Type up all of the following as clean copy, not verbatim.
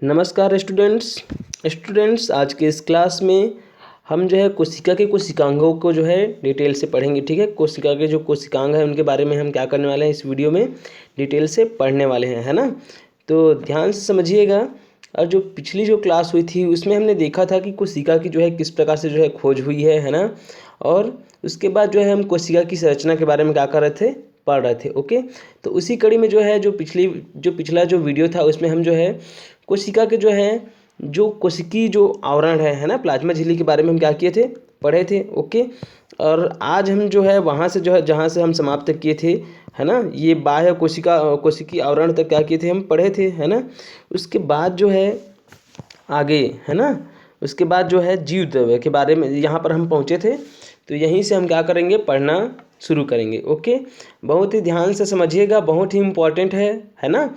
नमस्कार स्टूडेंट्स आज के इस क्लास में हम जो है कोशिका के कोशिकांगों को जो है डिटेल से पढ़ेंगे। ठीक है, कोशिका के जो कोशिकांग हैं उनके बारे में हम क्या करने वाले हैं, इस वीडियो में डिटेल से पढ़ने वाले हैं, है ना। तो ध्यान से समझिएगा। और जो पिछली जो क्लास हुई थी उसमें हमने देखा था कि कोशिका की जो है किस प्रकार से जो है खोज हुई है ना। और उसके बाद जो है हम कोशिका की संरचना के बारे में क्या कर रहे थे, पढ़ रहे थे। ओके, तो उसी कड़ी में जो है जो पिछला जो वीडियो था उसमें हम जो है कोशिका के जो है जो कोशिकी जो आवरण है ना, प्लाज्मा झिल्ली के बारे में हम क्या किए थे, पढ़े थे। ओके, और आज हम जो है वहाँ से जो है जहाँ से हम समाप्त किए थे, है ना, ये बाह्य कोशिकी आवरण तक क्या किए थे, हम पढ़े थे, है ना। उसके बाद जो है आगे, है ना, उसके बाद जो है जीव द्रव्य के बारे में यहाँ पर हम पहुँचे थे। तो यहीं से हम क्या करेंगे, पढ़ना शुरू करेंगे। ओके, बहुत ही ध्यान से समझिएगा, बहुत ही इम्पोर्टेंट है ना।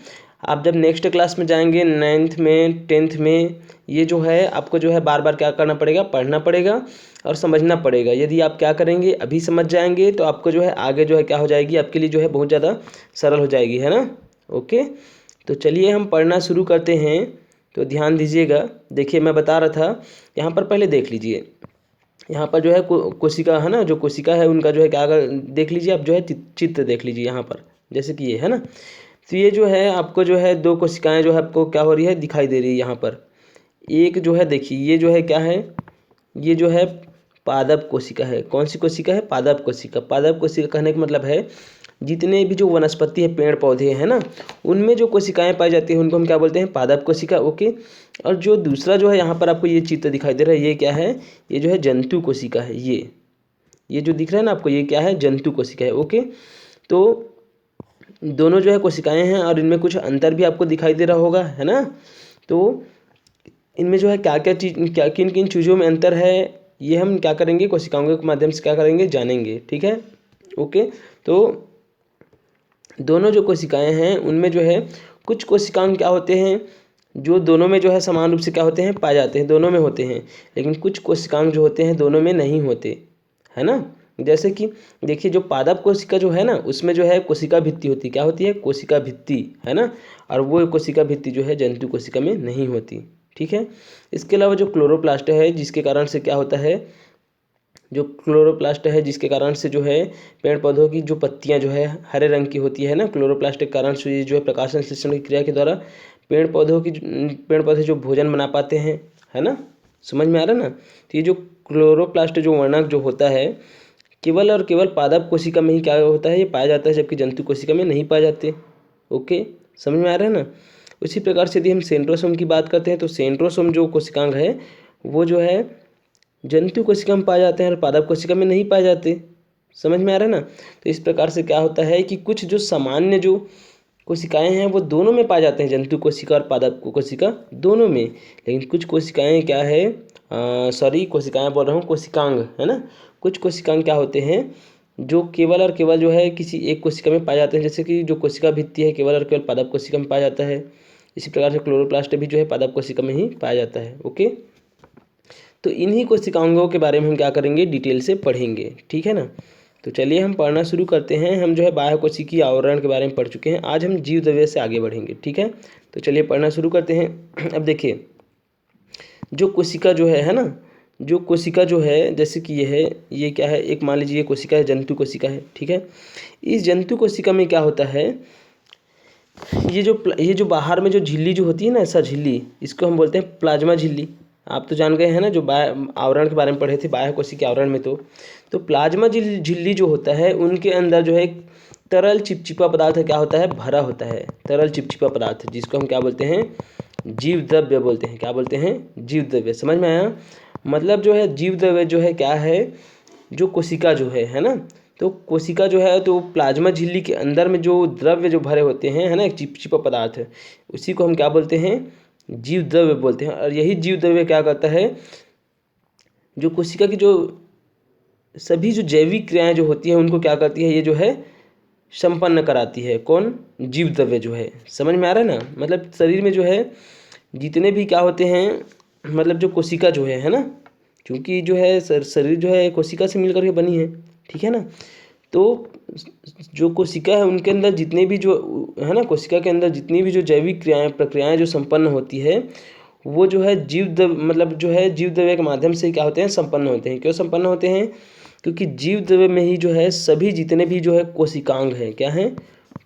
आप जब नेक्स्ट क्लास में जाएंगे 9th में 10th में, ये जो है आपको जो है बार बार क्या करना पड़ेगा, पढ़ना पड़ेगा और समझना पड़ेगा। यदि आप क्या करेंगे, अभी समझ जाएंगे तो आपको जो है आगे जो है क्या हो जाएगी, आपके लिए जो है बहुत ज़्यादा सरल हो जाएगी, है ना। ओके, तो चलिए हम पढ़ना शुरू करते हैं। तो ध्यान दीजिएगा। देखिए मैं बता रहा था, यहाँ पर पहले देख लीजिए। यहाँ पर जो है कोशिका है ना, जो कोशिका है उनका जो है क्या देख लीजिए आप, जो है चित्र देख लीजिए यहाँ पर, जैसे कि ये है ना। तो ये जो है आपको जो है दो कोशिकाएं जो है आपको क्या हो रही है, दिखाई दे रही है यहाँ पर। एक जो है देखिए, ये जो है क्या है, ये जो है पादप कोशिका है। कौन सी कोशिका है, पादप कोशिका। पादप कोशिका कहने का मतलब है जितने भी जो वनस्पति है, पेड़ पौधे हैं ना, उनमें जो कोशिकाएं पाई जाती हैं उनको हम क्या बोलते हैं, पादप कोशिका। ओके, और जो दूसरा जो है यहाँ पर आपको ये चित्र दिखाई दे रहा है, ये क्या है, ये जो है जंतु कोशिका है। ये जो दिख रहा है ना आपको, ये क्या है, जंतु कोशिका है। ओके, तो दोनों जो है कोशिकाएं हैं और इनमें कुछ अंतर भी आपको दिखाई दे रहा होगा, है ना। तो इनमें जो है क्या क्या चीज़, क्या किन किन चीज़ों में अंतर है, ये हम क्या करेंगे, कोशिकाओं के माध्यम से क्या करेंगे, जानेंगे। ठीक है। ओके, तो दोनों जो कोशिकाएं हैं उनमें जो है कुछ कोशिकांग क्या होते हैं, जो दोनों में जो है समान रूप से क्या होते हैं, पाए जाते हैं, दोनों में होते हैं। लेकिन कुछ कोशिकांग जो होते हैं दोनों में नहीं होते, है ना। जैसे कि देखिए, जो पादप कोशिका जो है ना, उसमें जो है कोशिका भित्ति होती, क्या होती है, कोशिका भित्ति, है ना। और वो कोशिका भित्ति जो है जंतु कोशिका में नहीं होती। ठीक है। इसके अलावा जो क्लोरोप्लास्ट है, जिसके कारण से क्या होता है, जो क्लोरोप्लास्ट है जिसके कारण से जो है पेड़ पौधों की जो पत्तियां जो है हरे रंग की होती है ना, क्लोरोप्लास्ट के कारण से ये जो है प्रकाश संश्लेषण की क्रिया के द्वारा पेड़ पौधे जो भोजन बना पाते हैं, है ना। समझ में आ रहा है ना। तो ये जो क्लोरोप्लास्ट जो वर्णक जो होता है, केवल और केवल पादप कोशिका में ही क्या होता है, ये पाया जाता है, जबकि जंतु कोशिका में नहीं पाए जाते। ओके, समझ में आ रहा है ना। उसी प्रकार से यदि हम सेंट्रोसोम की बात करते हैं, तो सेंट्रोसोम जो कोशिकांग है वो जो है जंतु कोशिका में पाए जाते हैं और पादप कोशिका में नहीं पाए जाते। समझ में आ रहा है ना। तो इस प्रकार से क्या होता है कि कुछ जो सामान्य जो कोशिकाएं हैं वो दोनों में पाए जाते हैं, जंतु कोशिका और पादप कोशिका दोनों में। लेकिन कुछ कोशिकाएं क्या है, कोशिकाएं बोल रहा हूँ, कोशिकांग, है ना। कुछ कोशिकांग क्या होते हैं जो केवल और केवल जो है किसी एक कोशिका में पाए जाते हैं, जैसे कि जो कोशिका भित्ति है केवल और केवल पादप कोशिका में पाया जाता है। इसी प्रकार से क्लोरोप्लास्ट भी जो है पादप कोशिका में ही पाया जाता है। ओके, तो इन्हीं कोशिकांगों के बारे में हम क्या करेंगे, डिटेल से पढ़ेंगे। ठीक है ना। तो चलिए हम पढ़ना शुरू करते हैं। हम जो है बाह्य कोशिकीय आवरण के बारे में पढ़ चुके हैं, आज हम जीव द्रव्य से आगे बढ़ेंगे। ठीक है, तो चलिए पढ़ना शुरू करते हैं। अब देखिए, जो कोशिका जो है ना, जो कोशिका जो है, जैसे कि ये है, ये क्या है, एक मान लीजिए ये कोशिका है, जंतु कोशिका है। ठीक है। इस जंतु कोशिका में क्या होता है, ये जो बाहर में जो झिल्ली जो होती है ना, ऐसा झिल्ली, इसको हम बोलते हैं प्लाज्मा झिल्ली। आप तो जान गए हैं ना, जो आवरण के बारे में पढ़े थे, बाह्य कोशिकीय आवरण में। तो प्लाज्मा झिल्ली जो होता है उनके अंदर जो है एक तरल चिपचिपा पदार्थ क्या होता है, भरा होता है। तरल चिपचिपा पदार्थ जिसको हम क्या बोलते हैं, जीव द्रव्य बोलते हैं। क्या बोलते हैं, जीव द्रव्य। समझ में आया। मतलब जो है जीव द्रव्य जो है क्या है, जो कोशिका जो है ना। तो कोशिका जो है, तो प्लाज्मा झिल्ली के अंदर में जो द्रव्य जो भरे होते हैं, है ना, एक चिपचिपा पदार्थ है, उसी को हम क्या बोलते हैं, जीव द्रव्य बोलते हैं। और यही जीव द्रव्य क्या करता है, जो कोशिका की जो सभी जो जैविक क्रियाएं जो होती है उनको क्या करती है, ये जो है संपन्न कराती है। कौन, जीव द्रव्य जो है। समझ में आ रहा है ना। मतलब शरीर में जो है जितने भी क्या होते हैं, मतलब जो कोशिका जो है ना, क्योंकि जो है शरीर जो है कोशिका से मिलकर के बनी है। ठीक है ना। तो जो कोशिका है उनके अंदर जितने भी जो है ना, कोशिका के अंदर जितनी भी जो जैविक प्रक्रियाएं जो संपन्न होती है, वो जो है मतलब जो है जीव द्रव्य के माध्यम से क्या होते हैं, संपन्न होते हैं। क्यों संपन्न होते हैं? क्योंकि जीव द्रव्य में ही जो है सभी जितने भी जो है कोशिकांग हैं, क्या हैं,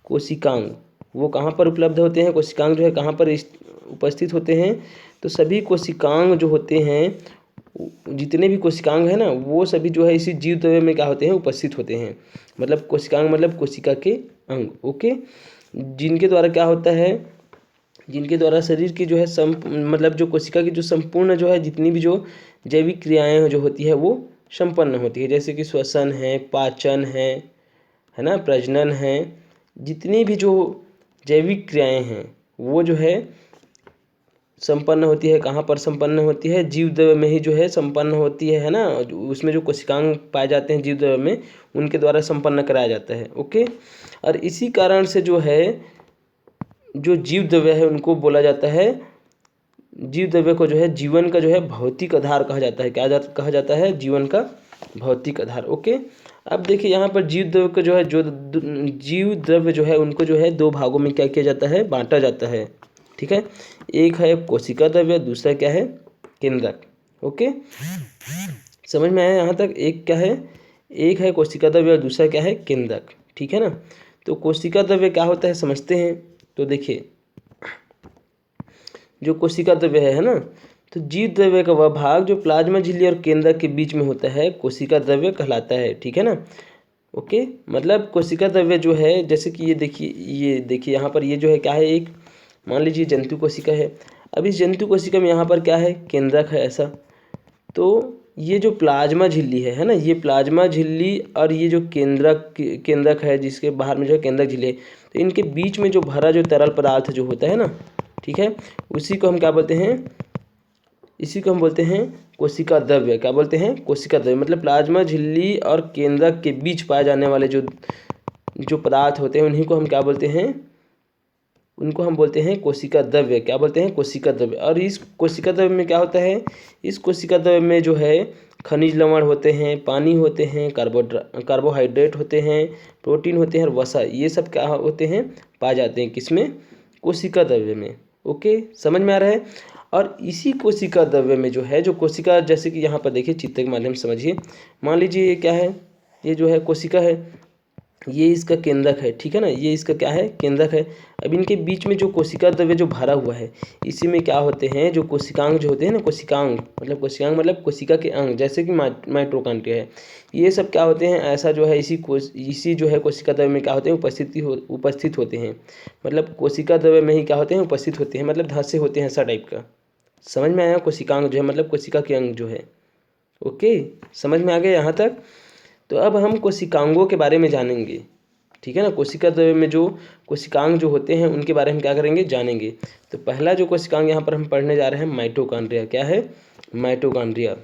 कोशिकांग, वो कहाँ पर उपलब्ध होते हैं, कोशिकांग जो है कहाँ पर उपस्थित होते हैं? तो सभी कोशिकांग जो होते हैं, जितने भी कोशिकांग हैं ना, वो सभी जो है इसी जीव द्रव्य में क्या होते हैं, उपस्थित होते हैं। मतलब कोशिकांग मतलब कोशिका के अंग, ओके, जिनके द्वारा क्या होता है, जिनके द्वारा शरीर की जो है मतलब जो कोशिका की जो संपूर्ण जो है जितनी भी जो जैविक क्रियाएं जो होती है वो संपन्न होती है। जैसे कि श्वसन है, पाचन है ना, प्रजनन है, जितनी भी जो जैविक क्रियाएं हैं वो जो है संपन्न होती है। कहाँ पर संपन्न होती है? जीव द्रव्य में ही जो है संपन्न होती है ना। उसमें जो कोशिकांग पाए जाते हैं जीव द्रव्य में, उनके द्वारा संपन्न कराया जाता है, ओके। और इसी कारण से जो है जो जीव द्रव्य है उनको बोला जाता है, जीव द्रव्य को जो है जीवन का जो है भौतिक आधार कहा जाता है। क्या कहा जाता है? जीवन का भौतिक आधार, ओके। अब देखिए यहाँ पर जीव द्रव्य को जो है जीव द्रव्य जो है उनको जो है दो भागों में क्या किया जाता है, बांटा जाता है, ठीक है। एक है कोशिका द्रव्य, दूसरा क्या है, केंद्रक, ओके। समझ में आया यहाँ तक? एक क्या है, एक है कोशिका द्रव्य और दूसरा क्या है, केंद्रक, ठीक है ना। तो कोशिका द्रव्य क्या होता है समझते हैं। तो देखिए जो कोशिका द्रव्य है ना, तो जीव द्रव्य का वह भाग जो प्लाज्मा झिल्ली और केंद्रक के बीच में होता है कोशिका द्रव्य कहलाता है, ठीक है ना, ओके। मतलब कोशिका द्रव्य जो है, जैसे कि ये देखिए यहाँ पर ये जो है क्या है, एक मान लीजिए जंतु कोशिका है। अब इस जंतु कोशिका में यहाँ पर क्या है, केंद्रक है ऐसा। तो ये जो प्लाज्मा झिल्ली है ना, ये प्लाज्मा झिल्ली और ये जो केंद्रक है जिसके बाहर में जो है केंद्रक झिल्ली है, तो इनके बीच में जो भरा जो तरल पदार्थ जो होता है ना, ठीक है, उसी को हम क्या बोलते हैं, इसी को हम बोलते हैं कोशिका द्रव्य। क्या बोलते हैं? कोशिका द्रव्य। मतलब प्लाज्मा झिल्ली और केंद्रक के बीच पाए जाने वाले जो पदार्थ होते हैं उन्हीं को हम क्या बोलते हैं, उनको हम बोलते हैं कोशिका द्रव्य। क्या बोलते हैं? कोशिका द्रव्य। और इस कोशिका द्रव्य में क्या होता है, इस कोशिका द्रव्य में जो है खनिज लवण होते हैं, पानी होते हैं, कार्बोहाइड्रेट होते हैं, प्रोटीन होते हैं और वसा, ये सब क्या होते हैं, पाए जाते हैं किसमें, कोशिका द्रव्य में, ओके। समझ में आ रहा है? और इसी कोशिका द्रव्य में जो है, जो कोशिका, जैसे कि यहाँ पर देखिए चित्र के माध्यम से समझिए। मान लीजिए ये क्या है, ये जो है कोशिका है, ये इसका केंद्रक है, ठीक है ना, ये इसका क्या है, केंद्रक है। अब इनके बीच में जो कोशिका द्रव्य जो भरा हुआ है, इसी में क्या होते हैं, जो कोशिकांग जो होते हैं ना, कोशिकांग मतलब कोशिका के अंग, जैसे कि माइटोकॉन्ड्रिया है, ये सब क्या होते हैं, ऐसा जो है इसी जो है कोशिका द्रव्य में क्या होते हैं, उपस्थित होते हैं। मतलब कोशिका द्रव्य में ही क्या होते हैं, उपस्थित होते हैं, मतलब धंसे होते हैं ऐसा टाइप का। समझ में आया? कोशिकांग जो है मतलब कोशिका के अंग जो है, ओके। समझ में आ गया यहाँ तक? तो अब हम कोशिकांगों के बारे में जानेंगे, ठीक है ना। कोशिका द्रव्य में जो कोशिकांग जो होते हैं उनके बारे में क्या करेंगे, जानेंगे। तो पहला जो कोशिकांग यहाँ पर हम पढ़ने जा रहे हैं, माइटोकॉन्ड्रिया। क्या है? Mitochondria,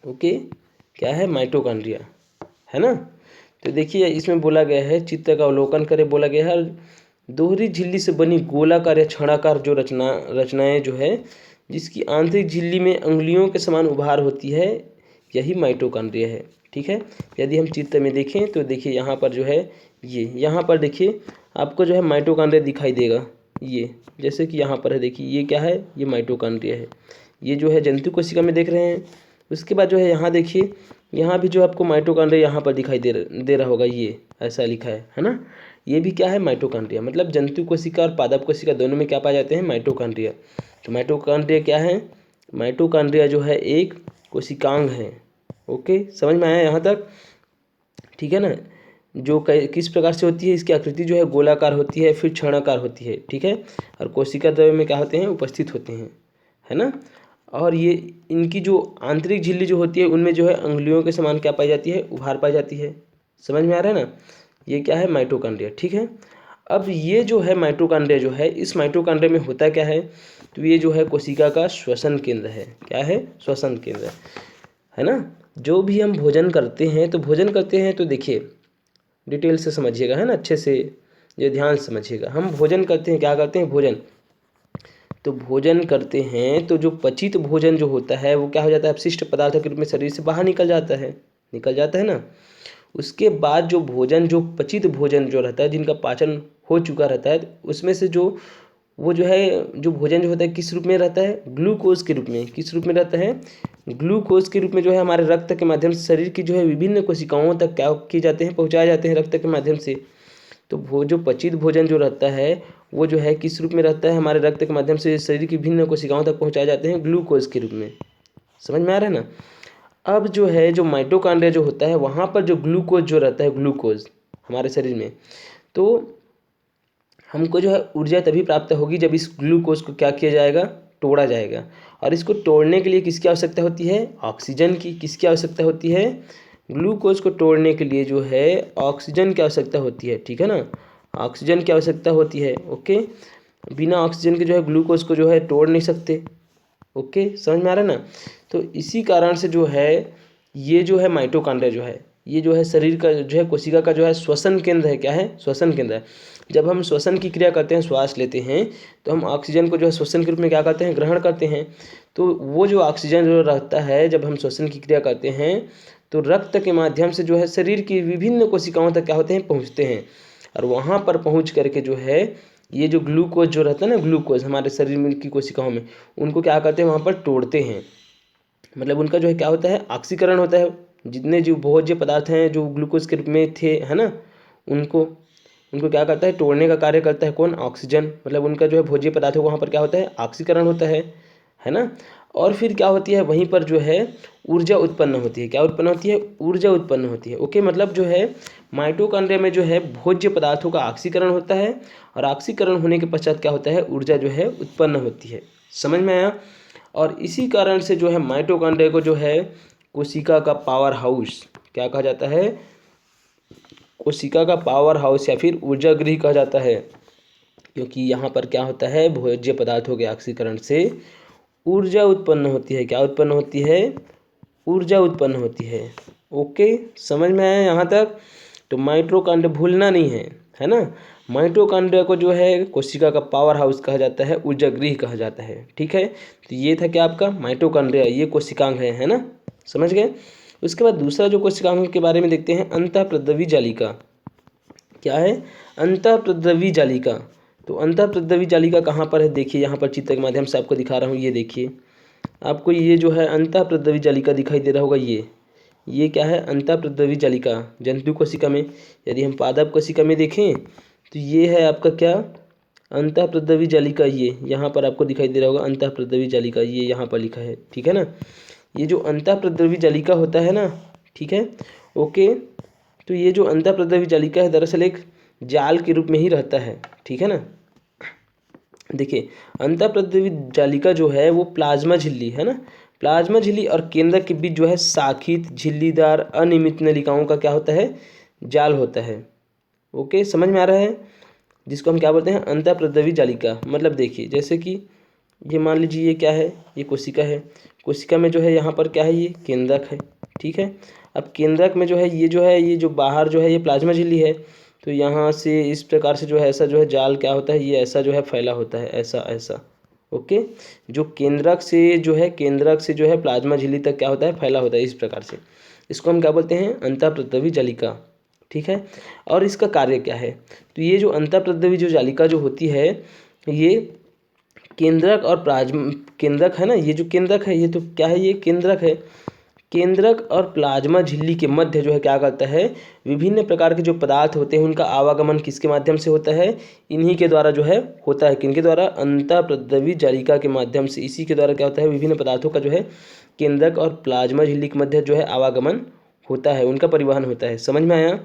okay. क्या है? माइटोकॉन्ड्रिया, है ना। तो देखिए इसमें बोला गया है, चित्र का अवलोकन करें, बोला गया है दोहरी झिल्ली से बनी गोलाकार या छड़ाकार जो रचनाएं जो है, जिसकी आंतरिक झिल्ली में अंगुलियों के समान उभार होती है, यही माइटोकॉन्ड्रिया है, ठीक है। यदि हम चित्र में देखें तो देखिए यहाँ पर जो है, ये यहाँ पर देखिए आपको जो है माइटोकॉन्ड्रिया दिखाई देगा, ये जैसे कि यहाँ पर है, देखिए ये क्या है, ये माइटोकॉन्ड्रिया है। ये जो है जंतु कोशिका में देख रहे हैं। उसके बाद जो है यहाँ देखिए, यहाँ भी जो आपको माइटोकॉन्ड्रिया यहाँ पर दिखाई दे रहा होगा, ये ऐसा लिखा है ना। ये भी क्या है, माइटोकॉन्ड्रिया। मतलब जंतु कोशिका और पादप कोशिका दोनों में क्या पाए जाते हैं, माइटोकॉन्ड्रिया। तो माइटोकॉन्ड्रिया क्या है, माइटोकॉन्ड्रिया जो है एक कोशिकांग है, ओके। समझ में आया यहाँ तक? ठीक है ना। जो किस प्रकार से होती है, इसकी आकृति जो है गोलाकार होती है, फिर छर्णाकार होती है, ठीक है। और कोशिका द्रव्य में क्या होते हैं, उपस्थित होते हैं, है ना। और ये इनकी जो आंतरिक झिल्ली जो होती है उनमें जो है अंगुलियों के समान क्या पाई जाती है, उभार पाई जाती है। समझ में आ रहा है ना। ये क्या है, माइटोकॉन्ड्रिया, ठीक है। अब ये जो है माइटोकॉन्ड्रिया जो है, इस माइटोकॉन्ड्रिया में होता क्या है, तो ये जो है कोशिका का श्वसन केंद्र है। क्या है, श्वसन केंद्र, है ना। जो भी हम भोजन करते हैं तो देखिए डिटेल से समझिएगा, है ना, अच्छे से ये ध्यान से समझिएगा। हम भोजन करते हैं, क्या करते हैं, भोजन तो भोजन करते हैं तो जो पचित भोजन जो होता है वो क्या हो जाता है, अपशिष्ट पदार्थों के रूप में शरीर से बाहर निकल जाता है ना। उसके बाद जो भोजन, जो पचित भोजन जो रहता है, जिनका पाचन हो चुका रहता है, उसमें से जो वो जो है, जो भोजन जो होता है किस रूप में रहता है, ग्लूकोज के रूप में। किस रूप में रहता है, ग्लूकोज के रूप में जो है हमारे रक्त के माध्यम से शरीर की जो है विभिन्न कोशिकाओं तक क्या किए जाते हैं, पहुँचाए जाते हैं रक्त के माध्यम से। तो वो जो पचित भोजन जो रहता है वो जो है किस रूप में रहता है, हमारे रक्त के माध्यम से शरीर की विभिन्न कोशिकाओं तक पहुँचाए जाते हैं ग्लूकोज के रूप में। समझ में आ रहा है ना। अब जो है जो माइटोकॉन्ड्रिया जो होता है वहाँ पर जो ग्लूकोज जो रहता है, ग्लूकोज हमारे शरीर में, तो हमको जो है ऊर्जा तभी प्राप्त होगी जब इस ग्लूकोज को क्या किया जाएगा, तोड़ा जाएगा। और इसको तोड़ने के लिए किसकी आवश्यकता होती है, ऑक्सीजन की। किसकी आवश्यकता होती है, ग्लूकोज को तोड़ने के लिए जो है ऑक्सीजन की आवश्यकता होती है, ठीक है ना, ऑक्सीजन की आवश्यकता होती है। ओके, बिना ऑक्सीजन के जो है ग्लूकोज को जो है तोड़ नहीं सकते। ओके, समझ में आ रहा है ना। तो इसी कारण से जो है ये जो है माइटोकॉन्ड्रिया जो है, ये जो है शरीर का जो है कोशिका का जो है श्वसन केंद्र है। क्या है, श्वसन केंद्र है। जब हम श्वसन की क्रिया करते हैं, श्वास लेते हैं, तो हम ऑक्सीजन को जो है श्वसन के रूप में क्या करते हैं, ग्रहण करते हैं। तो वो जो ऑक्सीजन जो रहता है, जब हम श्वसन की क्रिया करते हैं तो रक्त के माध्यम से जो है शरीर की विभिन्न कोशिकाओं तक क्या होते हैं, पहुँचते हैं। और वहाँ पर पहुँच करके जो है ये जो ग्लूकोज जो रहता है ना, ग्लूकोज हमारे शरीर में की कोशिकाओं में, उनको क्या करते हैं, वहाँ पर तोड़ते हैं। मतलब उनका जो है क्या होता है, ऑक्सीकरण होता है। जितने जो भोज्य पदार्थ हैं जो ग्लूकोज के रूप में थे, है ना, उनको उनको क्या करता है, तोड़ने का कार्य करता है कौन, ऑक्सीजन। मतलब उनका जो है भोज्य पदार्थों को वहाँ पर क्या होता है, ऑक्सीकरण होता है ना। और फिर क्या होती है, वहीं पर जो है ऊर्जा उत्पन्न होती है। क्या उत्पन्न होती है, ऊर्जा उत्पन्न होती है। ओके, मतलब जो है माइटोकॉन्ड्रिया में जो है भोज्य पदार्थों का ऑक्सीकरण होता है, और ऑक्सीकरण होने के पश्चात क्या होता है, ऊर्जा जो है उत्पन्न होती है। समझ में आया। और इसी कारण से जो है माइटोकॉन्ड्रिया को जो है कोशिका का पावर हाउस क्या कहा जाता है, कोशिका का पावर हाउस या फिर ऊर्जा गृह कहा जाता है। क्योंकि यहाँ पर क्या होता है, भोज्य पदार्थों के ऑक्सीकरण से ऊर्जा उत्पन्न होती है। क्या उत्पन्न होती है, ऊर्जा उत्पन्न होती है। ओके, समझ में आया यहाँ तक। तो माइटोकॉन्ड्रिया भूलना नहीं है ना। माइटोकॉन्ड्रिया को जो है कोशिका का पावर हाउस कहा जाता है, ऊर्जा गृह कहा जाता है। ठीक है, तो ये था क्या आपका माइटोकॉन्ड्रिया, ये कोशिकांग है ना, समझ गए। उसके बाद दूसरा जो कोशिकांग के बारे में देखते हैं, अंतःप्रद्रवी जालिका। क्या है, अंतःप्रद्रवी जालिका। तो अंतःप्रद्रवी जालिका कहाँ पर है, देखिए यहाँ पर चित्र के माध्यम से आपको दिखा रहा हूँ। ये देखिए आपको ये जो है अंतःप्रद्रवी जालिका दिखाई दे रहा होगा। ये क्या है, अंतःप्रद्रवी जालिका। जंतु कोशिका में, यदि हम पादप कोशिका में देखें तो ये है आपका क्या, अंतःप्रद्रवी जालिका। ये यहाँ पर आपको दिखाई दे रहा होगा अंतःप्रद्रवी जालिका, ये यहाँ पर लिखा है, ठीक है ना। ये जो अंतःप्रद्रवी जालिका होता है ना, ठीक है, ओके। तो ये जो अंतःप्रद्रवी जालिका है दरअसल एक जाल के रूप में ही रहता है, ठीक है ना। देखिए अंतःप्रद्रवी जालिका जो है वो प्लाज्मा झिल्ली है ना, प्लाज्मा झिल्ली और केंद्रक के बीच जो है शाखित झिल्लीदार अनियमित नलिकाओं का क्या होता है, जाल होता है। ओके, समझ में आ रहा है, जिसको हम क्या बोलते हैं, अंतःप्रद्रवी जालिका। मतलब देखिए जैसे कि ये मान लीजिए ये क्या है, ये कोशिका है। कोशिका में जो है यहाँ पर क्या है, ये केंद्रक है, ठीक है। अब केंद्रक में जो है ये जो बाहर जो है ये प्लाज्मा झिल्ली है। तो यहाँ से इस प्रकार से जो है ऐसा जो है जाल क्या होता है, ये ऐसा जो है फैला होता है, ऐसा ऐसा। ओके, जो केंद्रक से जो है प्लाज्मा झिल्ली तक क्या होता है, फैला होता है इस प्रकार से। इसको हम क्या बोलते हैं, अंतःप्रद्रवी जालिका, ठीक है। और इसका कार्य क्या है, तो ये जो अंतःप्रद्रवी जो जालिका जो होती है, ये केंद्रक और प्लाज्मा, केंद्रक है ना, ये जो केंद्रक है ये तो क्या है, ये केंद्रक है। केंद्रक और प्लाज्मा झिल्ली के मध्य जो है क्या करता है, विभिन्न प्रकार के जो पदार्थ होते हैं उनका आवागमन किसके माध्यम से होता है, इन्हीं के द्वारा जो है होता है। किनके द्वारा, अंतःप्रद्रवी जालिका के माध्यम से। इसी के द्वारा क्या होता है, विभिन्न पदार्थों का जो है केंद्रक और प्लाज्मा झिल्ली के मध्य जो है आवागमन होता है, उनका परिवहन होता है। समझ में आया।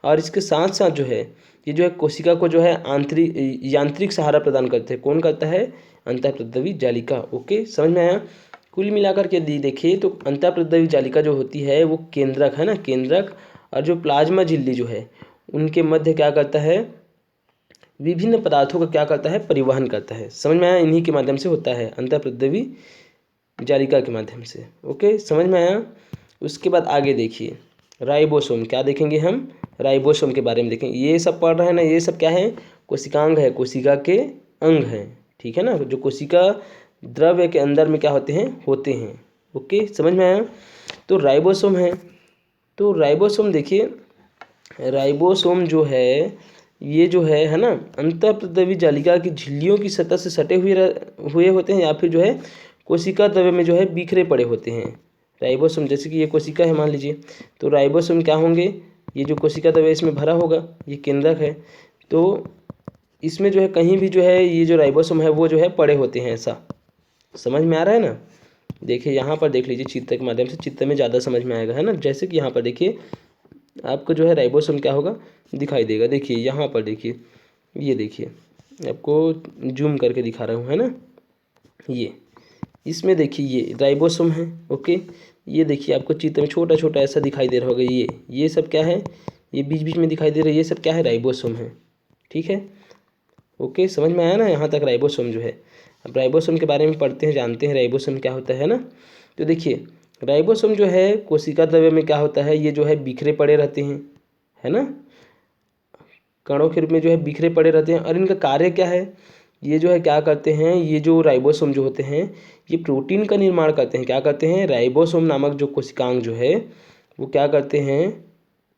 और इसके साथ साथ जो है ये जो है कोशिका को जो है आंतरिक यांत्रिक सहारा प्रदान करते हैं। कौन करता है, अंतःप्रद्रवी जालिका। ओके, समझ में आया। कुल मिलाकर के देखिए तो अंतःप्रद्रवी जालिका जो होती है वो केंद्रक है ना, केंद्रक और जो प्लाज्मा झिल्ली जो है उनके मध्य क्या करता है, विभिन्न पदार्थों का क्या करता है, परिवहन करता है। समझ में आया, इन्हीं के माध्यम से होता है, अंतःप्रद्रवी जालिका के माध्यम से। ओके, समझ में आया। उसके बाद आगे देखिए राइबोसोम। क्या देखेंगे हम, राइबोसोम के बारे में देखेंगे। ये सब पढ़ रहे हैं ना, ये सब क्या है, कोशिकांग है, कोशिका के अंग हैं, ठीक है ना, जो कोशिका द्रव्य के अंदर में क्या होते हैं। ओके, समझ में आया। तो राइबोसोम है, तो राइबोसोम देखिए राइबोसोम जो है ये जो है ना, अंतःप्रद्रवी जालिका की झिल्लियों की सतह से सटे हुए होते हैं, या फिर जो है कोशिका द्रव्य में जो है बिखरे पड़े होते हैं। राइबोसोम जैसे कि ये कोशिका है मान लीजिए, तो राइबोसोम क्या होंगे, ये जो कोशिका द्रव्य इसमें भरा होगा, ये केंद्रक है, तो इसमें जो है कहीं भी जो है ये जो राइबोसोम है वो जो है पड़े होते हैं। ऐसा समझ में आ रहा है ना। देखिए यहाँ पर देख लीजिए चित्र के माध्यम से, चित्र में ज़्यादा समझ में आएगा, है ना। जैसे कि यहाँ पर देखिए आपको जो है राइबोसोम क्या होगा दिखाई देगा। देखिए यहाँ पर देखिए, ये देखिए आपको जूम करके दिखा रहा हूँ, है ना। ये इसमें देखिए ये राइबोसोम है, ओके। ये देखिए आपको चित्र में छोटा छोटा ऐसा दिखाई दे रहा होगा, ये सब क्या है, ये बीच बीच में दिखाई दे रहा है, ये सब क्या है, राइबोसोम है। ठीक है, ओके, समझ में आया ना यहाँ तक राइबोसोम जो है। अब राइबोसोम के बारे में पढ़ते हैं, जानते हैं राइबोसोम क्या होता है ना। तो देखिए राइबोसोम जो है कोशिका द्रव्य में क्या होता है, ये जो है बिखरे पड़े रहते हैं, है ना, कणों के रूप में जो है बिखरे पड़े रहते हैं। और इनका कार्य क्या है, ये जो है क्या करते हैं, ये जो राइबोसोम जो होते हैं ये प्रोटीन का निर्माण करते हैं। क्या करते हैं, राइबोसोम नामक जो कोशिकांग जो है वो क्या करते हैं,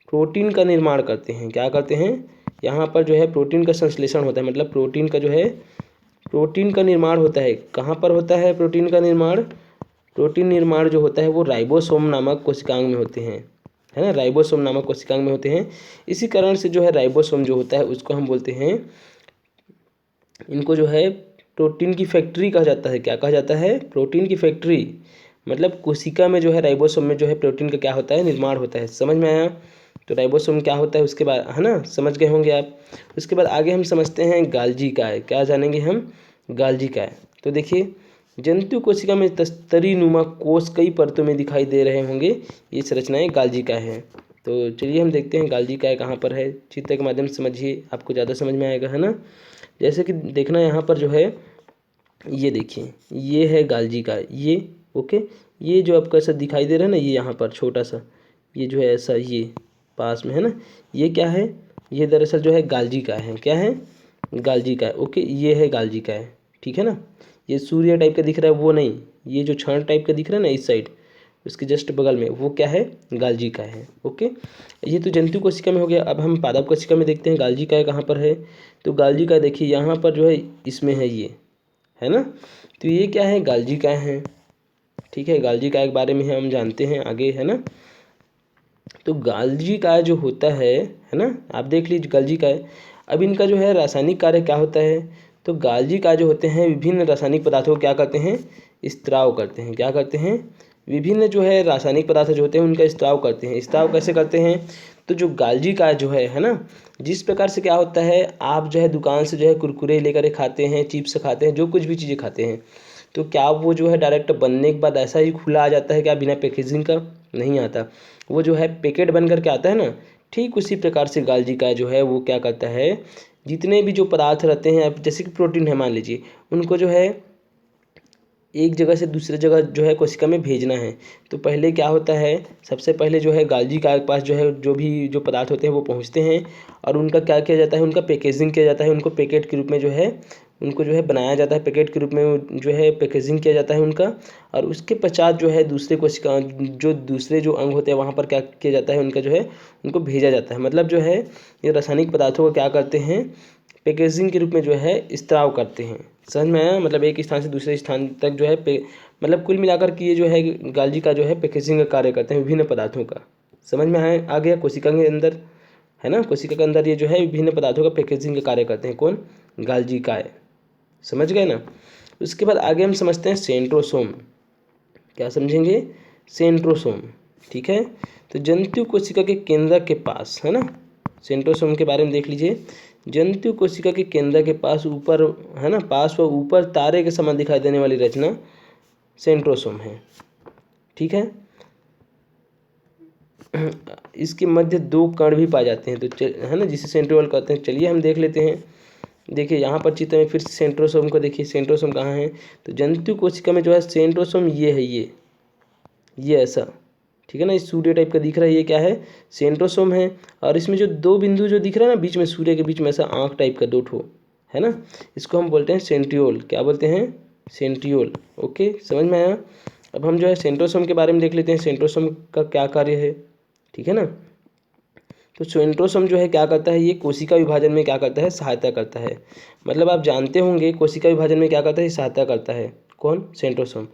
प्रोटीन का निर्माण करते हैं। क्या करते हैं, यहाँ पर जो है प्रोटीन का संश्लेषण होता है, मतलब प्रोटीन का जो है प्रोटीन का निर्माण होता है। कहाँ पर होता है प्रोटीन का निर्माण, प्रोटीन निर्माण जो होता है वो राइबोसोम नामक कोशिकांग में होते हैं, है ना, राइबोसोम नामक कोशिकांग में होते हैं। इसी कारण से जो है राइबोसोम जो होता है उसको हम बोलते हैं, इनको जो है प्रोटीन की फैक्ट्री कहा जाता है। क्या कहा जाता है, प्रोटीन की फैक्ट्री। मतलब कोशिका में जो है राइबोसोम में जो है प्रोटीन का क्या होता है, निर्माण होता है। समझ में आया। तो राइबोसोम क्या होता है उसके बाद, है ना, समझ गए होंगे आप। उसके बाद आगे हम समझते हैं गाल्जी काय। क्या जानेंगे हम, गाल्जी काय। तो देखिए जंतु कोशिका में तस्तरी नुमा कोष कई परतों में दिखाई दे रहे होंगे, ये संरचनाएं गाल्जी काय है। तो चलिए हम देखते हैं गाल्जी काय कहाँ पर है, चित्र के माध्यम से समझिए, आपको ज़्यादा समझ में आएगा, है ना। जैसे कि देखना यहाँ पर जो है, ये देखिए ये है गाल्जी काय, ये ओके। ये जो आपको ऐसा दिखाई दे रहा है ना, ये यहाँ पर छोटा सा, ये जो है ऐसा, ये पास में है ना, ये क्या है, ये दरअसल जो है गाल्जी काय है। क्या है, गाल्जी काय, ओके। ये है गाल्जी काय, ठीक है ना। ये सूर्य टाइप का दिख रहा है वो नहीं, ये जो क्षण टाइप का दिख रहा है ना इस साइड, उसके जस्ट बगल में वो क्या है, गाल्जी काय है, ओके। ये तो जंतु कोशिका में हो गया। अब हम पादप कोशिका में देखते हैं गाल्जी काय कहाँ पर है। तो गाल्जी काय देखिए यहाँ पर जो है इसमें है, ये है ना। तो ये क्या है, गाल्जी काय है, ठीक है। गाल्जी काय के बारे में हम जानते हैं आगे, है ना। तो गाल्जी काय जो होता है ना, आप देख लीजिए गाल्जी काय। अब इनका जो है रासायनिक कार्य क्या होता है, तो गाल्जी काय जो होते हैं विभिन्न रासायनिक पदार्थों को क्या करते हैं, स्त्राव करते हैं। क्या करते हैं, विभिन्न जो है रासायनिक पदार्थ जो होते हैं उनका स्त्राव करते हैं। स्त्राव कैसे करते हैं, तो जो गाल्जी काय जो है ना, जिस प्रकार से क्या होता है, आप जो है दुकान से जो है कुरकुरे लेकर खाते हैं, चिप्स खाते हैं, जो कुछ भी चीज़ें खाते हैं, तो क्या वो जो है डायरेक्ट बनने के बाद ऐसा ही खुला आ जाता है, क्या बिना पैकेजिंग का नहीं आता, वो जो है पैकेट बन करके आता है ना। ठीक उसी प्रकार से गाल्जी काय जो है वो क्या करता है, जितने भी जो पदार्थ रहते हैं, जैसे कि प्रोटीन है मान लीजिए, उनको जो है एक जगह से दूसरे जगह जो है कोशिका में भेजना है। तो पहले क्या होता है, सबसे पहले जो है गाल्जी काय के पास जो है जो भी जो पदार्थ होते हैं वो पहुंचते हैं, और उनका क्या किया जाता है, उनका पैकेजिंग किया जाता है। उनको पैकेट के रूप में जो है उनको जो है बनाया जाता है, पैकेट के रूप में जो है पैकेजिंग किया जाता है उनका। और उसके पश्चात जो है दूसरे कोशिका जो दूसरे जो अंग होते हैं वहाँ पर क्या किया जाता है, उनका जो है उनको भेजा जाता है। मतलब जो है ये रासायनिक पदार्थों को क्या करते हैं, पैकेजिंग के रूप में जो है स्त्राव करते हैं। समझ में आया, मतलब एक स्थान से दूसरे स्थान तक जो है मतलब कुल मिलाकर के ये जो है गाल्जी का जो है पैकेजिंग का कार्य करते हैं विभिन्न पदार्थों का। समझ में आया, आ गया कोशिका के अंदर, है ना। कोशिका के अंदर ये जो है विभिन्न पदार्थों का पैकेजिंग का कार्य करते हैं, कौन, गाल्जी काय। समझ गए ना। उसके बाद आगे हम समझते हैं सेंट्रोसोम। क्या समझेंगे, सेंट्रोसोम, ठीक है। तो जंतु कोशिका के केंद्र के पास, है ना, सेंट्रोसोम के बारे में देख लीजिए। जंतु कोशिका के केंद्र के पास ऊपर, है ना, पास व ऊपर तारे के समान दिखाई देने वाली रचना सेंट्रोसोम है, ठीक है। इसके मध्य दो कण भी पाए जाते हैं, तो है ना, जिसे सेंट्रियोल कहते हैं। चलिए हम देख लेते हैं। देखिए यहाँ पर चित्र में फिर सेंट्रोसोम को देखिए, सेंट्रोसोम कहाँ है, तो जंतु कोशिका में जो है सेंट्रोसोम ये है, ये ऐसा, ठीक है ना, इस सूर्य टाइप का दिख रहा है, ये क्या है, सेंट्रोसोम है। और इसमें जो दो बिंदु जो दिख रहा है ना बीच में, सूर्य के बीच में ऐसा आँख टाइप का दो ठो, है ना, इसको हम बोलते हैं सेंट्रियोल। क्या बोलते हैं, सेंट्रियोल, ओके, समझ में आया। अब हम जो है सेंट्रोसोम के बारे में देख लेते हैं, सेंट्रोसोम का क्या कार्य है, ठीक है ना। तो सेंट्रोसोम जो है क्या करता है, ये कोशिका विभाजन में क्या करता है, सहायता करता है। मतलब आप जानते होंगे कोशिका विभाजन में क्या करता है, सहायता करता है। कौन? सेंट्रोसोम।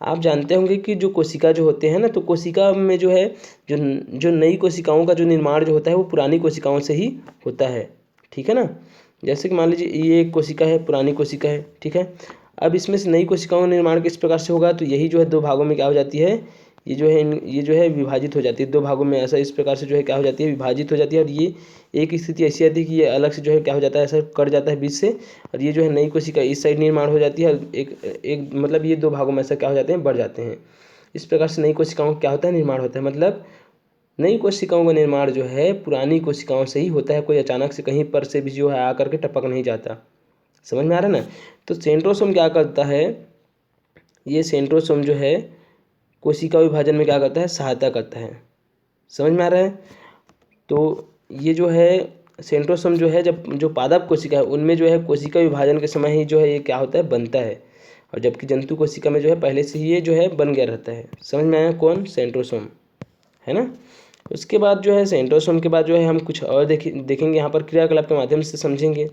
आप जानते होंगे कि जो कोशिका जो होते हैं ना, तो कोशिका में जो है जो जो नई कोशिकाओं का जो निर्माण जो होता है वो पुरानी कोशिकाओं से ही होता है। ठीक है ना। जैसे कि मान लीजिए ये एक कोशिका है, पुरानी कोशिका है, ठीक है। अब इसमें से नई कोशिकाओं का निर्माण किस प्रकार से होगा, तो यही जो है दो भागों में क्या हो जाती है, ये जो है विभाजित हो जाती है दो भागों में। ऐसा इस प्रकार से जो है क्या हो जाती है, विभाजित हो जाती है। और ये एक स्थिति ऐसी आती है कि ये अलग से जो है क्या हो जाता है, ऐसा कट जाता है बीच से, और ये जो है नई कोशिका इस साइड निर्माण हो जाती है। एक मतलब ये दो भागों में ऐसा क्या हो जाते हैं, बढ़ जाते हैं। इस प्रकार से नई कोशिकाओं का क्या होता है, निर्माण होता है। मतलब नई कोशिकाओं का निर्माण जो है पुरानी कोशिकाओं से ही होता है। कोई अचानक से कहीं पर से भी जो है आकर के टपक नहीं जाता। समझ में आ रहा है ना। तो सेंट्रोसोम क्या करता है, ये सेंट्रोसोम जो है कोशिका विभाजन में क्या करता है, सहायता करता है। समझ में आ रहा है। तो ये जो है सेंट्रोसोम जो है, जब जो पादप कोशिका है उनमें जो है कोशिका विभाजन के समय ही जो है ये क्या होता है, बनता है। और जबकि जंतु कोशिका में जो है पहले से ही ये जो है बन गया रहता है। समझ में आया, कौन? सेंट्रोसोम, है ना। उसके बाद जो है सेंट्रोसोम के बाद जो है हम कुछ और देखेंगे यहाँ पर क्रियाकलाप के माध्यम से समझेंगे।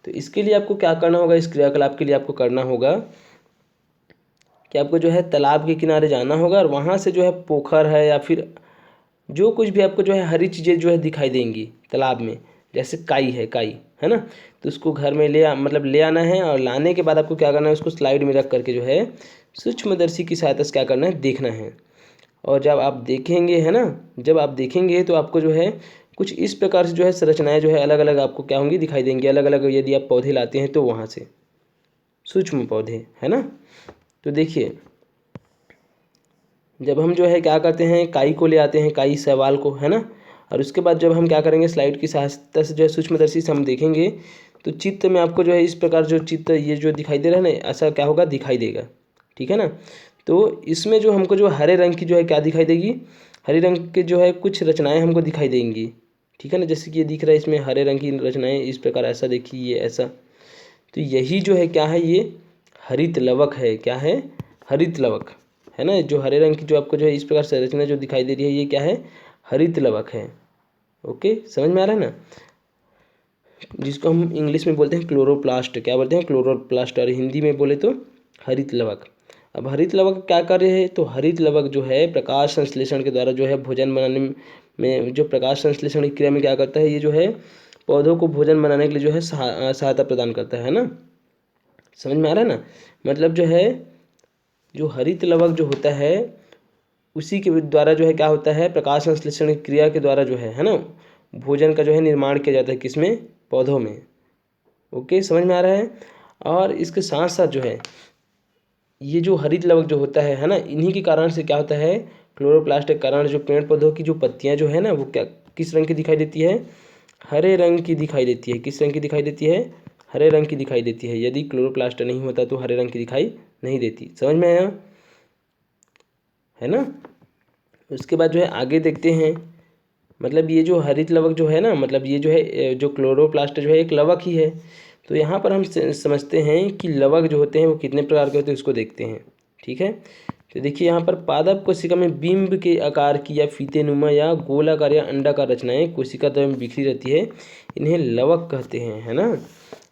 तो इसके लिए आपको क्या करना होगा, इस क्रियाकलाप के लिए आपको करना होगा कि आपको जो है तालाब के किनारे जाना होगा, और वहाँ से जो है पोखर है या फिर जो कुछ भी आपको जो है हरी चीज़ें जो है दिखाई देंगी तालाब में, जैसे काई है ना। तो उसको घर में मतलब ले आना है, और लाने के बाद आपको क्या करना है, उसको स्लाइड में रख करके जो है सूक्ष्मदर्शी की सहायता से क्या करना है, देखना है। और जब आप देखेंगे, है ना, जब आप देखेंगे तो आपको जो है कुछ इस प्रकार से जो है संरचनाएं जो है अलग अलग आपको क्या होंगी, दिखाई देंगी अलग अलग। यदि आप पौधे लाते हैं तो वहाँ से सूक्ष्म पौधे, है ना। तो देखिए जब हम जो है क्या करते हैं, काई को ले आते हैं, काई शैवाल को, है ना। और उसके बाद जब हम क्या करेंगे, स्लाइड की सहायता से जो है सूक्ष्मदर्शी से हम देखेंगे तो चित्र में आपको जो है इस प्रकार जो चित्र ये जो दिखाई दे रहा है ना, ऐसा क्या होगा, दिखाई देगा। ठीक है ना। तो इसमें जो हमको जो हरे रंग की जो है क्या दिखाई देगी, हरे रंग के जो है कुछ रचनाएं हमको दिखाई देंगी। ठीक है ना। जैसे कि ये दिख रहा है, इसमें हरे रंग की रचनाएं इस प्रकार, ऐसा देखिए ये ऐसा। तो यही जो है क्या है, ये हरित लवक है। क्या है, हरित लवक, है ना। जो हरे रंग की जो आपको जो है इस प्रकार संरचना जो दिखाई दे रही है, ये क्या है, हरित लवक है। ओके, समझ में आ रहा है ना। जिसको हम इंग्लिश में बोलते हैं क्लोरोप्लास्ट। क्या बोलते हैं, क्लोरोप्लास्ट। और हिंदी में बोले तो हरित लवक। अब हरित लवक क्या कार्य है, तो हरित लवक जो है प्रकाश संश्लेषण के द्वारा जो है भोजन बनाने में, जो प्रकाश संश्लेषण की क्रिया में क्या करता है, ये जो है पौधों को भोजन बनाने के लिए जो है सहायता प्रदान करता है ना। समझ में आ रहा है ना। मतलब जो है जो हरित लवक जो होता है उसी के द्वारा जो है क्या होता है, प्रकाश संश्लेषण की क्रिया के द्वारा जो है ना, भोजन का जो है निर्माण किया जाता है, किसमें, पौधों में। ओके, समझ में आ रहा है। और इसके साथ साथ जो है ये जो हरित लवक जो होता है ना, इन्हीं के कारण से क्या होता है, क्लोरोप्लास्ट के कारण जो पेड़ पौधों की जो पत्तियां जो है ना, वो क्या किस रंग की दिखाई देती है, हरे रंग की दिखाई देती है। किस रंग की दिखाई देती है, हरे रंग की दिखाई देती है। यदि क्लोरोप्लास्ट नहीं होता तो हरे रंग की दिखाई नहीं देती। समझ में आया, है ना। उसके बाद जो है आगे देखते हैं। मतलब ये जो हरित लवक जो है ना, मतलब ये जो है जो क्लोरोप्लास्ट जो है एक लवक ही है। तो यहाँ पर हम समझते हैं कि लवक जो होते हैं वो कितने प्रकार के होते हैं, उसको देखते हैं। ठीक है। तो देखिए यहाँ पर पादप कोशिका में बिंब के आकार की या फीतेनुमा या गोलाकार या अंडाकार रचनाएं कोशिका द्वय में बिखरी रहती है, इन्हें लवक कहते हैं, है ना।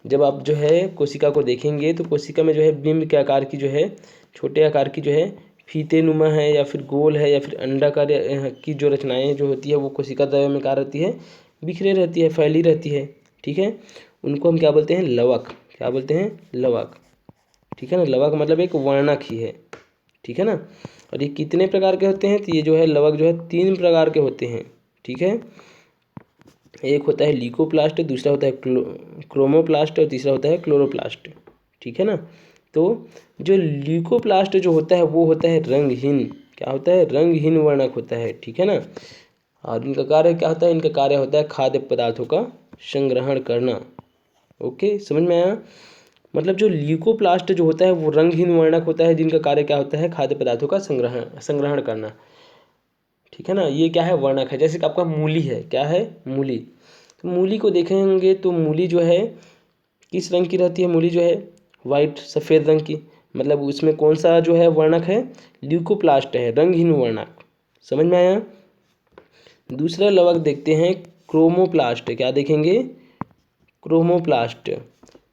जब आप जो है कोशिका को देखेंगे तो कोशिका में जो है बिंब के आकार की जो है, छोटे आकार की जो है फीतेनुमा है या फिर गोल है या फिर अंडाकार की जो रचनाएं जो होती है वो कोशिका द्वय में क्या रहती है, बिखरे रहती है, फैली रहती है। ठीक है। उनको हम क्या बोलते हैं, लवक। क्या बोलते हैं, लवक। ठीक है ना। लवक मतलब एक वर्णक ही है। ठीक है ना। और ये कितने प्रकार के होते हैं, तो ये जो है लवक जो है 3 प्रकार के होते हैं। ठीक है। एक होता है ल्यूकोप्लास्ट, दूसरा होता है क्रोमोप्लास्ट, और तीसरा होता है क्लोरोप्लास्ट। ठीक है ना। तो जो ल्यूकोप्लास्ट जो होता है वो होता है रंगहीन। क्या होता है, रंगहीन वर्णक होता है। ठीक है ना। और इनका कार्य क्या होता है, इनका कार्य होता है खाद्य पदार्थों का संग्रहण करना। ओके, समझ में आया। मतलब जो ल्यूकोप्लास्ट जो होता है वो रंगहीन वर्णक होता है, जिनका कार्य क्या होता है, खाद्य पदार्थों का संग्रहण करना। ठीक है ना। ये क्या है, वर्णक है। जैसे कि आपका मूली है, क्या है, मूली। तो मूली को देखेंगे तो मूली जो है किस रंग की रहती है, मूली जो है वाइट, सफ़ेद रंग की। मतलब उसमें कौन सा जो है वर्णक है, ल्यूकोप्लास्ट है, रंगहीन वर्णक। समझ में आया। दूसरा लवक देखते हैं क्रोमोप्लास्ट। क्या देखेंगे? क्रोमोप्लास्ट।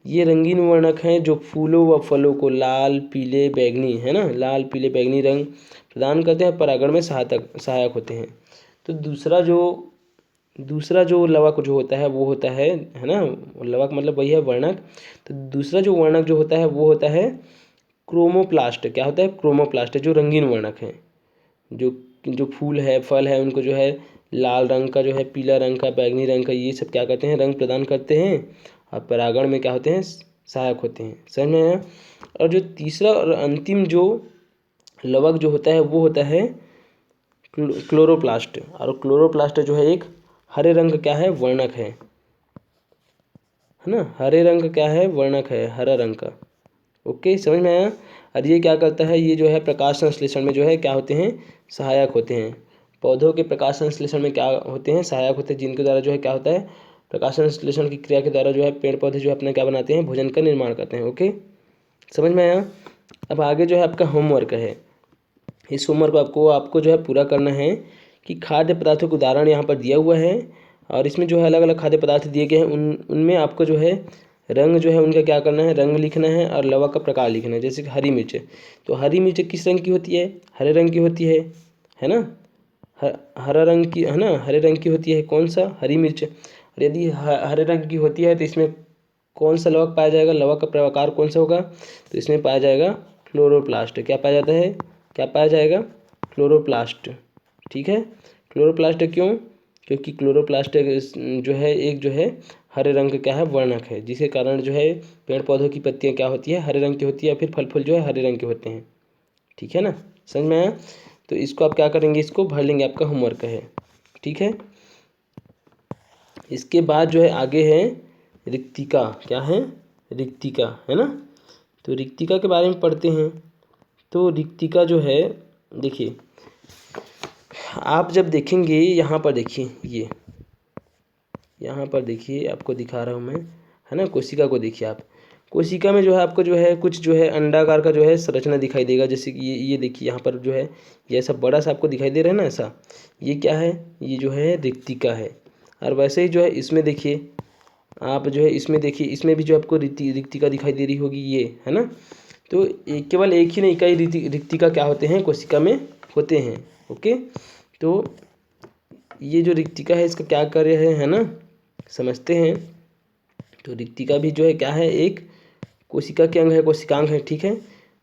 ये रंगीन वर्णक हैं जो फूलों व फलों को लाल पीले बैगनी, है ना, लाल पीले बैगनी रंग प्रदान करते हैं, परागण में सहायक होते हैं। तो दूसरा जो लवक जो होता है वो होता है ना, लवक मतलब वही है वर्णक। तो दूसरा जो वर्णक जो होता है वो होता है क्रोमोप्लास्ट। क्या होता है? क्रोमोप्लास्ट, जो रंगीन वर्णक हैं, जो जो फूल है फल है उनको जो है लाल रंग का, जो है पीला रंग का, बैगनी रंग का, ये सब क्या करते हैं? रंग प्रदान करते हैं और परागण में क्या होते हैं? सहायक होते हैं। समझ में आया? और जो तीसरा और अंतिम जो लवक जो होता है वो होता है क्लोरोप्लास्ट। और क्लोरोप्लास्ट जो है एक हरे रंग क्या है? वर्णक है ना, हरे रंग क्या है? वर्णक है, हरा रंग का। ओके, समझ में आया? और ये क्या करता है? ये जो है प्रकाश संश्लेषण में जो है क्या होते हैं? सहायक होते हैं। पौधों के प्रकाश संश्लेषण में क्या होते हैं? सहायक होते हैं, जिनके द्वारा जो है क्या होता है? प्रकाश संश्लेषण की क्रिया के द्वारा जो है पेड़ पौधे जो है अपना क्या बनाते हैं? भोजन का निर्माण करते हैं। ओके, समझ में आया? अब आगे जो है आपका होमवर्क है। इस होमवर्क को आपको जो है पूरा करना है कि खाद्य पदार्थों के उदाहरण यहाँ पर दिया हुआ है और इसमें जो है अलग अलग खाद्य पदार्थ दिए गए हैं, उनमें आपको जो है रंग जो है उनका क्या करना है? रंग लिखना है और लवक का प्रकार लिखना है। जैसे कि हरी मिर्च, तो हरी मिर्च किस रंग की होती है? हरे रंग की होती है ना, हरा रंग की, है ना, हरे रंग की होती है। कौन सा? हरी मिर्च। और यदि हरे रंग की होती है तो इसमें कौन सा लवक पाया जाएगा? लवक का प्रकार कौन सा होगा? तो इसमें पाया जाएगा क्लोरोप्लास्ट। क्या पाया जाता है? क्या पाया जाएगा? क्लोरोप्लास्ट। ठीक है, क्लोरोप्लास्ट क्यों? क्योंकि क्लोरोप्लास्ट जो है एक जो है हरे रंग का क्या है? वर्णक है, जिसके कारण जो है पेड़ पौधों की पत्तियां क्या होती है? हरे रंग की होती है, फिर फल फूल जो है हरे रंग के होते हैं। ठीक है ना, समझ में आया? तो इसको आप क्या करेंगे? इसको भर लेंगे, आपका होमवर्क है। ठीक है, इसके बाद जो है आगे है रिक्तिका। क्या है? रिक्तिका, है ना। तो रिक्तिका के बारे में पढ़ते हैं। तो रिक्तिका जो है, देखिए आप जब देखेंगे यहाँ पर, देखिए ये यहाँ पर देखिए, आपको दिखा रहा हूँ मैं, है ना। कोशिका को देखिए आप, कोशिका में जो है आपको जो है कुछ जो है अंडाकार का जो है संरचना दिखाई देगा। जैसे कि ये देखिए यहाँ पर जो है ये ऐसा बड़ा सा आपको दिखाई दे रहा है ना, ऐसा। ये क्या है? ये जो है रिक्तिका है। और वैसे ही जो है इसमें देखिए, आप जो है इसमें देखिए, इसमें भी जो आपको रिक्तिका दिखाई दे रही होगी, ये है ना। तो केवल एक ही नहीं, कई रिक्तिका क्या होते हैं? कोशिका में होते हैं। ओके, तो ये जो रिक्तिका है इसका क्या कार्य है ना, समझते हैं। तो रिक्तिका भी जो है क्या है? एक कोशिका के अंग है, कोशिकांग है। ठीक है,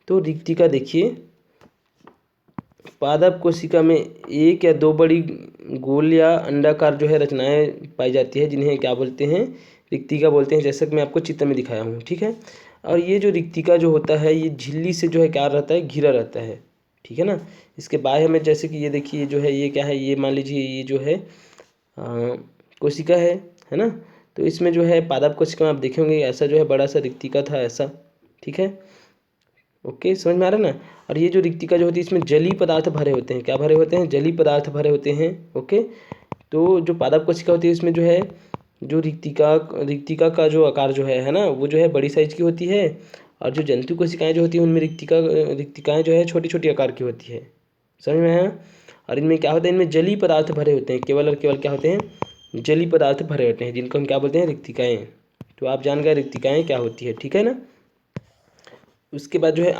तो रिक्तिका देखिए, पादप कोशिका में एक या दो बड़ी गोल या अंडाकार जो है रचनाएं पाई जाती है, जिन्हें क्या बोलते हैं? रिक्तिका बोलते हैं, जैसा कि मैं आपको चित्र में दिखाया हूँ। ठीक है, और ये जो रिक्तिका जो होता है ये झिल्ली से जो है क्या रहता है? घिरा रहता है। ठीक है ना, इसके बाह्य में जैसे कि ये देखिए जो है ये क्या है? ये मान लीजिए ये जो है कोशिका है ना। तो इसमें जो है पादप कोशिका में आप देखे होंगे ऐसा जो है बड़ा सा रिक्तिका था, ऐसा। ठीक है, ओके, समझ में आ रहा है ना। और ये जो रिक्तिका जो होती है इसमें जलीय पदार्थ भरे होते हैं। क्या भरे होते हैं? जलीय पदार्थ भरे होते हैं। ओके, तो जो पादप कोशिका होती है इसमें जो है जो रिक्तिका का जो आकार जो है ना, वो जो है बड़ी साइज की होती है। और जो जंतु कोशिकाएं जो होती हैं उनमें रिक्तिकाएं जो है छोटी छोटी आकार की होती है। समझ में आया? और इनमें क्या होता है? इनमें जलीय पदार्थ भरे होते हैं, केवल और केवल क्या होते हैं? जलीय पदार्थ भरे होते हैं, जिनको हम क्या बोलते हैं? रिक्तिकाएं। तो आप जान गए रिक्तिकाएं क्या होती है। ठीक है ना। उसके बाद जो है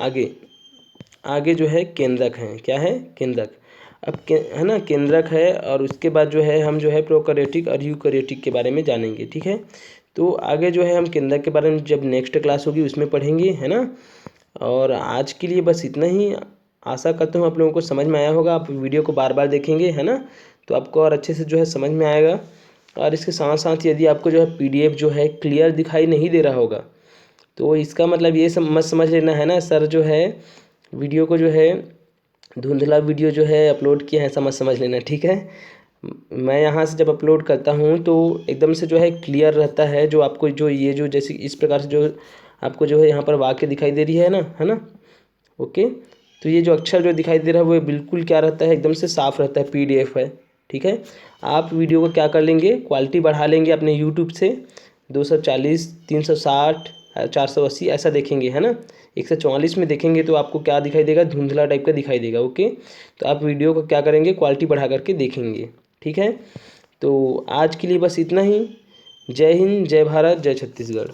आगे जो है केंद्रक हैं। क्या है? केंद्रक। अब है ना, केंद्रक है। और उसके बाद जो है हम जो है प्रोकैरियोटिक और यूकैरियोटिक के बारे में जानेंगे। ठीक है, तो आगे जो है हम केंद्रक के बारे में जब नेक्स्ट क्लास होगी उसमें पढ़ेंगे, है ना। और आज के लिए बस इतना ही। आशा करता हूँ आप लोगों को समझ में आया होगा। आप वीडियो को बार बार देखेंगे, है ना, तो आपको और अच्छे से जो है समझ में आएगा। और इसके साथ साथ यदि आपको जो है PDF जो है क्लियर दिखाई नहीं दे रहा होगा, तो इसका मतलब ये मत समझ लेना, है ना, सर जो है वीडियो को जो है धुंधला वीडियो जो है अपलोड किया है, ऐसा मत समझ लेना। ठीक है, मैं यहाँ से जब अपलोड करता हूँ तो एकदम से जो है क्लियर रहता है। जो आपको जो ये जो जैसे इस प्रकार से जो आपको जो है यहाँ पर वाक्य दिखाई दे रही है ना। ओके, तो ये जो अक्षर जो दिखाई दे रहा है वो बिल्कुल क्या रहता है? एकदम से साफ रहता है, PDF है। ठीक है, आप वीडियो को क्या कर लेंगे? क्वालिटी बढ़ा लेंगे अपने यूट्यूब से 240, 360, 480 ऐसा देखेंगे, है ना। 144 में देखेंगे तो आपको क्या दिखाई देगा? धुंधला टाइप का दिखाई देगा। ओके, तो आप वीडियो को क्या करेंगे? क्वालिटी बढ़ा करके देखेंगे। ठीक है। तो आज के लिए बस इतना ही। जय हिंद, जय भारत, जय छत्तीसगढ़।